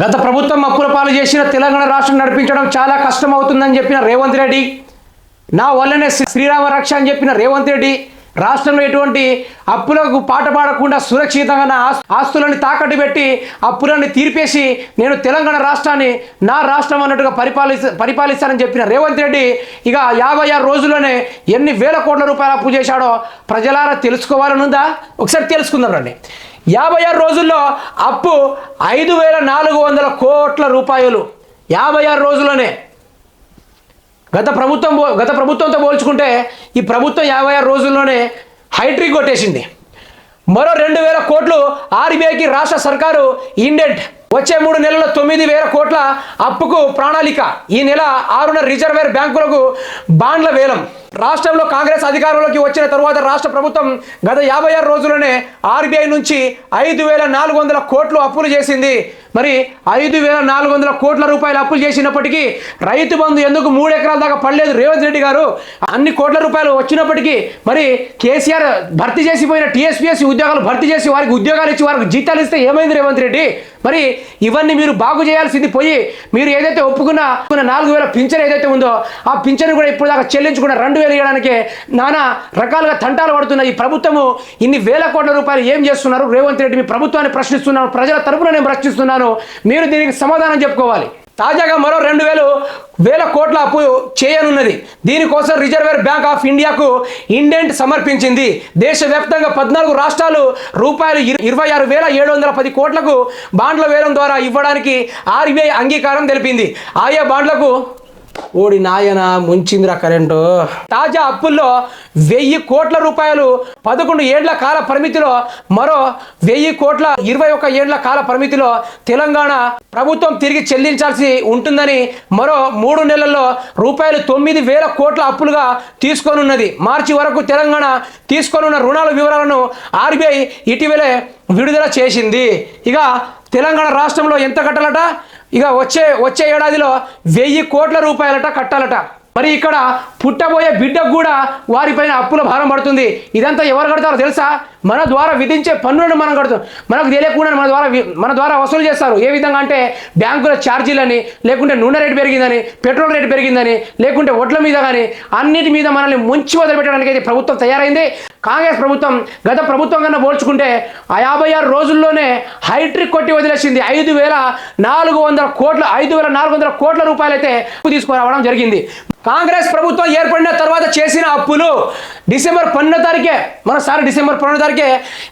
గత ప్రభుత్వం అప్పుల పాలు చేసిన తెలంగాణ రాష్ట్రం నడిపించడం చాలా కష్టం అవుతుందని చెప్పిన రేవంత్ రెడ్డి, నా వల్లనే శ్రీరామ రక్ష అని చెప్పిన రేవంత్ రెడ్డి, రాష్ట్రంలో ఎటువంటి అప్పులకు పాట పాడకుండా సురక్షితంగా నా ఆస్తులను తాకట్టు పెట్టి అప్పులన్నీ తీర్పేసి నేను తెలంగాణ రాష్ట్రాన్ని నా రాష్ట్రం అన్నట్టుగా పరిపాలిస్తానని చెప్పిన రేవంత్ రెడ్డి ఇక 56 రోజుల్లోనే ఎన్ని వేల కోట్ల రూపాయలు అప్పు చేశాడో ప్రజలారా తెలుసుకోవాలని ఉందా? ఒకసారి తెలుసుకుందాం రండి. 56 రోజుల్లో అప్పు 5,400 కోట్ల రూపాయలు 56 రోజుల్లోనే. గత ప్రభుత్వంతో పోల్చుకుంటే ఈ ప్రభుత్వం 56 రోజుల్లోనే హైట్రిక్ కొట్టేసింది. మరో 2,000 కోట్లు ఆర్బీఐకి రాష్ట్ర సర్కారు ఇండెంట్. వచ్చే 3 నెలల్లో 9,000 కోట్ల అప్పుకు ప్రణాళిక. ఈ నెల 6న రిజర్వేర్ బ్యాంకులకు బాండ్ల వేలం. రాష్ట్రంలో కాంగ్రెస్ అధికారంలోకి వచ్చిన తరువాత రాష్ట్ర ప్రభుత్వం గత 56 రోజుల్లోనే ఆర్బీఐ నుంచి 5,400 కోట్లు అప్పులు చేసింది. మరి 5,400 కోట్ల రూపాయలు అప్పులు చేసినప్పటికీ రైతు బంధు ఎందుకు 3 ఎకరాల దాకా పడలేదు రేవంత్ రెడ్డి గారు? అన్ని కోట్ల రూపాయలు వచ్చినప్పటికీ మరి కేసీఆర్ భర్తీ చేసిపోయిన టీఎస్పీఎస్సీ ఉద్యోగాలు భర్తీ చేసి వారికి ఉద్యోగాలు ఇచ్చి వారికి జీతాలు ఇస్తే ఏమైంది రేవంత్ రెడ్డి? మరి ఇవన్నీ మీరు బాగు చేయాల్సింది పోయి మీరు ఏదైతే ఒప్పుకున్న 4,000 పింఛన్ ఏదైతే ఉందో ఆ పింఛన్ కూడా ఇప్పుడు దాకా చెల్లించుకున్న 2,000 ఇవ్వడానికి నానా రకాలుగా తంటాలు పడుతున్న ఈ ప్రభుత్వము ఇన్ని వేల కోట్ల రూపాయలు ఏం చేస్తున్నారు? రేవంత్ రెడ్డి మీ ప్రభుత్వాన్ని ప్రశ్నిస్తున్నాను, ప్రజల తరపున నేను ప్రశ్నిస్తున్నాను, మీరు దీనికి సమాధానం చెప్పుకోవాలి. తాజాగా మరో 2,000 కోట్ల అప్పు చేయనున్నది. దీనికోసం రిజర్వేర్ బ్యాంక్ ఆఫ్ ఇండియాకు ఇండెంట్ సమర్పించింది. దేశవ్యాప్తంగా 14 రాష్ట్రాలు రూపాయలు 26,710 కోట్లకు బాండ్ల వేలం ద్వారా ఇవ్వడానికి ఆర్బీఐ అంగీకారం తెలిపింది. ఆయా బాండ్లకు ఓడి నాయన ముంచిందిరా కరెంటు. తాజా అప్పుల్లో 1,000 కోట్ల రూపాయలు 11 ఏళ్ల కాల పరిమితిలో, మరో 1,000 కోట్ల 21 ఏళ్ల కాల పరిమితిలో తెలంగాణ ప్రభుత్వం తిరిగి చెల్లించాల్సి ఉంటుందని మరో 3 నెలల్లో రూపాయలు 9,000 కోట్ల అప్పులుగా తీసుకోనున్నది. మార్చి వరకు తెలంగాణ తీసుకోనున్న రుణాల వివరాలను ఆర్బీఐ ఇటీవలే విడుదల చేసింది. ఇక తెలంగాణ రాష్ట్రంలో ఎంత కట్టాలట? ఇక వచ్చే ఏడాదిలో 1,000 కోట్ల రూపాయలట కట్టాలట. మరి ఇక్కడ పుట్టబోయే బిడ్డకు కూడా వారిపైన అప్పుల భారం పడుతుంది. ఇదంతా ఎవరు కడతారో తెలుసా? మన ద్వారా విధించే పన్నులను మనం కడతాం. మనకు తెలియకుండా మన ద్వారా వసూలు చేస్తారు. ఏ విధంగా అంటే బ్యాంకుల ఛార్జీలని, లేకుంటే నూనె రేటు పెరిగిందని, పెట్రోల్ రేటు పెరిగిందని, లేకుంటే ఒడ్ల మీద కానీ అన్నిటి మీద మనల్ని ముంచి వదిలిపెట్టడానికి అయితే ప్రభుత్వం తయారైంది. కాంగ్రెస్ ప్రభుత్వం గత ప్రభుత్వం కన్నా పోల్చుకుంటే 56 రోజుల్లోనే హైట్రిక్ కొట్టి వదిలేసింది. 5,400 కోట్ల రూపాయలు అయితే తీసుకురావడం జరిగింది. కాంగ్రెస్ ప్రభుత్వం ఏర్పడిన తర్వాత చేసిన అప్పులు డిసెంబర్ 12వ తారీఖే, మనసారి డిసెంబర్ 12వ తారీఖే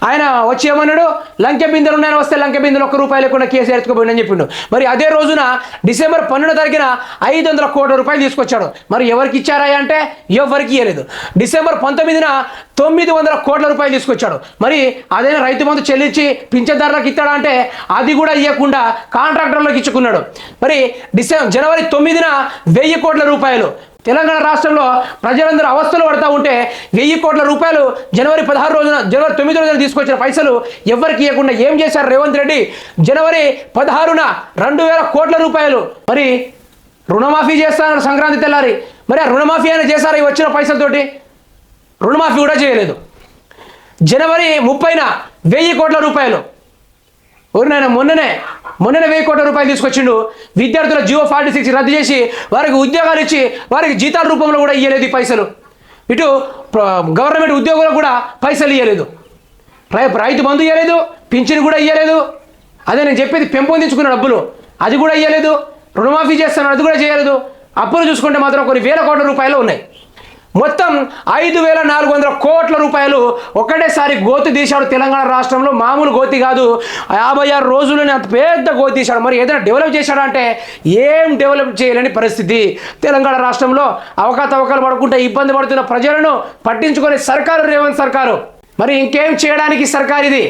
ఆయన వచ్చి ఏమన్నాడు? లంకె బిందెలు ఉన్నాయని వస్తే లంకె బిందెలు ₹1 లేకుండా కేసీఆర్ ఎత్తుకుపోయిందని చెప్పిండు. మరి అదే రోజున డిసెంబర్ 12వ తారీఖున 500 కోట్ల రూపాయలు తీసుకొచ్చాడు. మరి ఎవరికి ఇచ్చారా అంటే ఎవరికి ఇవ్వలేదు. డిసెంబర్ 19న 900 కోట్ల రూపాయలు తీసుకొచ్చాడు. మరి అదే రైతు బంధు చెల్లించి పింఛన్దారులకు ఇస్తాడా అంటే అది కూడా ఇవ్వకుండా కాంట్రాక్టర్లకు ఇచ్చుకున్నాడు. మరి జనవరి 9న 1,000 కోట్ల రూపాయలు తెలంగాణ రాష్ట్రంలో ప్రజలందరూ అవస్థలు పడతా ఉంటే 1,000 కోట్ల రూపాయలు జనవరి 9 రోజున తీసుకొచ్చిన పైసలు ఎవరికి ఇవ్వకుండా ఏం చేశారు రేవంత్ రెడ్డి? జనవరి 16న 2,000 కోట్ల రూపాయలు మరి రుణమాఫీ చేస్తానని సంక్రాంతి తెల్లారి. మరి ఆ రుణమాఫీ అయినా చేశారు ఈ వచ్చిన పైసలతోటి? రుణమాఫీ కూడా చేయలేదు. జనవరి 30న 1,000 కోట్ల రూపాయలు ఎవరినైనా మొన్ననే 1,000 కోట్ల రూపాయలు తీసుకొచ్చిండు. విద్యార్థుల జియో 46 రద్దు చేసి వారికి ఉద్యోగాలు ఇచ్చి వారికి జీతాల రూపంలో కూడా ఇవ్వలేదు ఈ పైసలు. ఇటు గవర్నమెంట్ ఉద్యోగులకు కూడా పైసలు ఇవ్వలేదు. రైతు బంధు ఇవ్వలేదు, పింఛన్ కూడా ఇవ్వలేదు. అదే నేను చెప్పేది పెంపొందించుకున్న డబ్బులు అది కూడా ఇవ్వలేదు. రుణమాఫీ చేస్తాను అది కూడా చేయలేదు. అప్పులు చూసుకుంటే మాత్రం కొన్ని వేల కోట్ల రూపాయలు ఉన్నాయి. మొత్తం 5,400 కోట్ల రూపాయలు ఒకటేసారి గోతి తీశాడు తెలంగాణ రాష్ట్రంలో. మామూలు గోతి కాదు, 56 రోజుల్లోనే అంత పెద్ద గోతి తీశాడు. మరి ఏదైనా డెవలప్ చేశాడంటే ఏం డెవలప్ చేయలేని పరిస్థితి. తెలంగాణ రాష్ట్రంలో అవకతవకలు పడుకుంటే ఇబ్బంది పడుతున్న ప్రజలను పట్టించుకునే సర్కారు రేవంత్ సర్కారు. మరి ఇంకేం చేయడానికి సర్కారు ఇది?